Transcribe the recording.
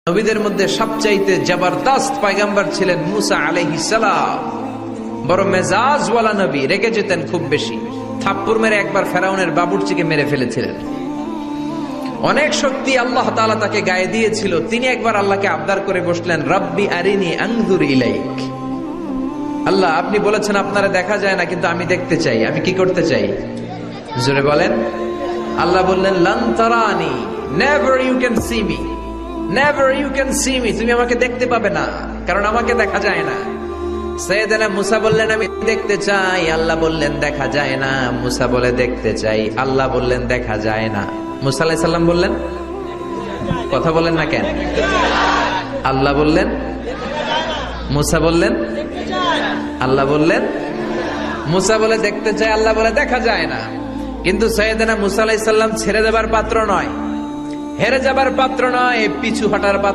নবীদের মধ্যে সবচাইতে জবরদস্ত পয়গম্বর ছিলেন মুসা আলাইহিস সালাম। বড় মেজাজওয়ালা নবী, রেগে যেতেন খুব বেশি। থাপ্পড় মেরে একবার ফেরাউনের বাবুর্চিকে মেরে ফেলেছিলেন। অনেক শক্তি আল্লাহ তাআলা তাকে গায়ে দিয়েছিল। তিনি একবার আল্লাহকে আবদার করে বসলেন, রব্বি আরিনি আনজুর ইলাইক। আল্লাহ, আপনি বলেছেন আপনারা দেখা যায় না, কিন্তু আমি দেখতে চাই। আমি কি করতে চাই? জোরে বলেন। আল্লাহ বললেন, লান তারানি, never you can see me, never you can see me. তুমি আমাকে দেখতে পাবে না, কারণ আমাকে দেখা যায় না। সাইয়েদনা মুসা বললেন, আমি দেখতে চাই। আল্লাহ বললেন, দেখা যায় না। মুসা বলে, দেখতে চাই। আল্লাহ বললেন, দেখা যায় না। মুসা আলাইহিস সালাম বললেন, কথা বলেন না কেন? আল্লাহ বললেন, মুসা বললেন, আল্লাহ বললেন। মুসা বলে দেখতে চায়, আল্লাহ বলে দেখা যায় না। কিন্তু সাইয়েদনা মুসা আলাইহিস সালাম ছেড়ে দেবার পাত্র নয়, হেরে যাবার পাত্র নয়, পিছু হটার পাত্র।